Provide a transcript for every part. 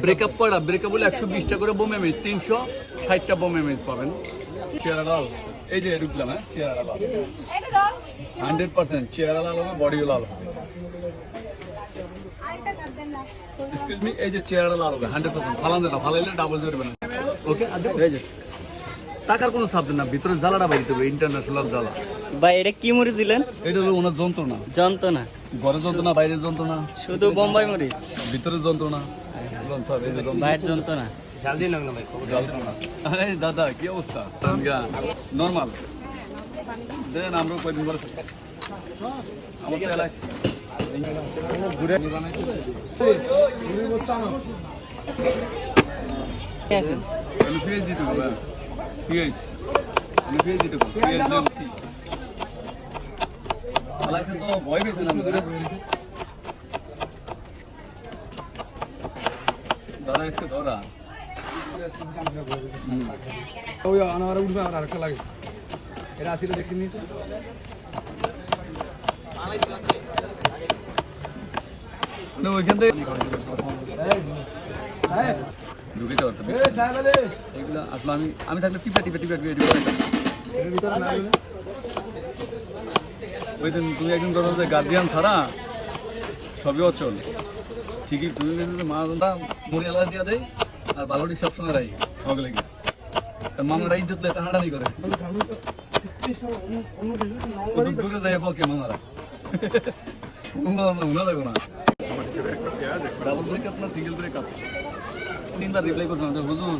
Breakup করা breakup হলে 120টা করে বোম এমএজ 360টা বোম এমএজ পাবেন। চেহারা লাল, এই যে ঢুকলাম, হ্যাঁ চেহারা লাল 100%। চেহারা লাল হবে, বডিও লাল হবে। এক্সকিউজ মি, এই যে চেহারা লাল হবে 100%। ফালান দেন না, ফালাইলে ডাবল জড়বে না। ওকে, এই যে টাকার কোনো সাবজেক্ট না, ভিতরে জ্বালাটা বাইরে দেবে, ইন্টারন্যাশনাল জ্বালা। ভাই এটা কি মরিচ দিলেন? এটা হলো ওনার যন্ত্রণা। যন্ত্রণা? ঘরের যন্ত্রণা, বাইরের যন্ত্রণা? শুধু বোম্বাই মরিচ? ভিতরের যন্ত্রণা, বাইরের যন্ত্রণা। আরে দাদা কি অবস্থা? নর্মাল দেন, আমরা কয়দিন পরে আমার তো এলাকায় ঘুরে ভয় পেয়েছিলাম দাদা, এসে ধরা ওই আনার উঠবে, আমার আরেকটা লাগে। এটা আসলে দেখে নিয়েছে। ওইখান থেকে ঢুকে যাওয়ার এগুলো আসলে আমি থাকলে টিপা টিপা টিপা ওই দিন তুমি একদিন কথা হচ্ছে গার্জিয়ান ছাড়া সবই অচল। ঠিকই, তুমি মা মুড়ি আলাদা দিয়া দেয় আর বালুটি সবসময় রাই হগলে গিয়ে মামারা ইজ্জত দেয়, হাঁটানি করে দূরে দেয় পক্ষে মামারা উনা দেখো না। ডাবল ব্রেকআপ না সিঙ্গেল ব্রেকআপ? 3বার রিপ্লাই করছিলাম, হুজুর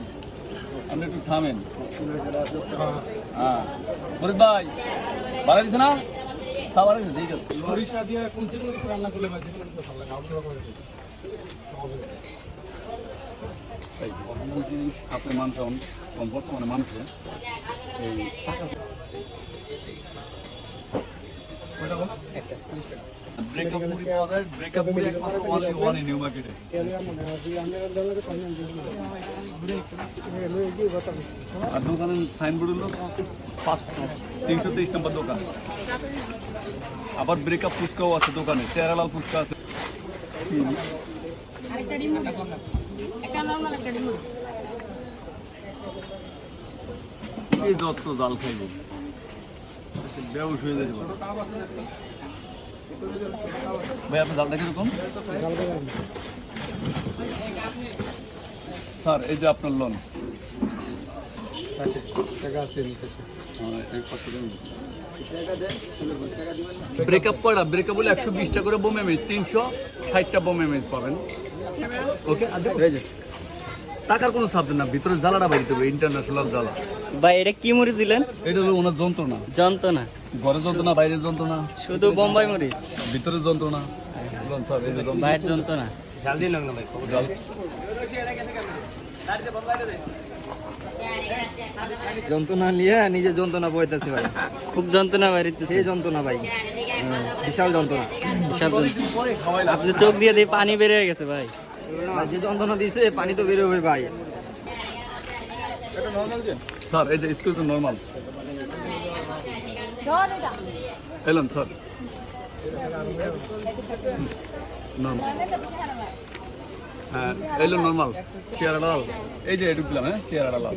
আপনি একটু থামেন। হ্যাঁ ফরিদ ভাই, বাড়া দিছে না? খাবার আছে, ঠিক আছে। সরিষা দিয়ে কোন চিংড়ি রান্না করলে ভাই চিংড়ি ভালো লাগে, আলু করে জিনিস হাতে মাংস কম বর্তমানে মানুষে এই ব্রেকআপ মুড়ি পাওয়া যায়। ব্রেকআপ মুড়ি একমাত্র অনলি ওয়ান ইন নিউ মার্কেটে। আর দোকানের সাইনবোর্ড হলো 323 নম্বর দোকান। আবার ব্রেকআপ ফুচকাও আছে দোকানে, চেহারালাল ফুচকা আছে। এই যত জাল খাইব বেউস হয়ে যাবে। ভাই আপনার জালটা কিরকম? স্যার এই যে আপনার লোন ব্রেকআপ করা ব্রেকআপ হলে 120টা করে বোম এমএজ 360টা বোম এমএজ পাবেন। ওকে, টাকার কোনো সাবজেক্ট না, ভিতরে জ্বালাটা বাইরে দেবে, ইন্টারন্যাশনাল জ্বালা। ভাই এটা কি মরিচ দিলেন? এটা হলো ওনার যন্ত্রণা। যন্ত্রণা? ঘরের যন্ত্রণা, বাইরের যন্ত্রণা? শুধু বোম্বাই মরিচ? ভিতরের যন্ত্রণা, বাইরের যন্ত্রণা। যন্ত্রণা নিয়ে নিজে যন্ত্রণা বইতেছে ভাই, খুব যন্ত্রণা বাইরে। সেই যন্ত্রণা ভাই, বিশাল যন্ত্রণা, বিশাল যন্ত্রণা। আপনি চোখ দিয়ে পানি বের হয়ে গেছে ভাই। যে যন্ত্রণা দিছে পানি তো বেরোবে ভাই। স্যার এই যে স্কুল তো নর্মাল এলাম স্যার, হ্যাঁ এলো নর্মাল। চেহারা লাল, এই যে ঢুকলাম, হ্যাঁ চেহারা লাল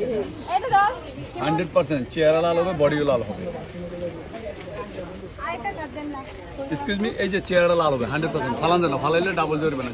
100%। চেহারা লাল হবে, বডিও লাল হবে। এক্সকিউজ মি, এই যে চেহারা লাল হবে 100%। ফালান দেন না, ফালাইলে ডাবল জড়বে না।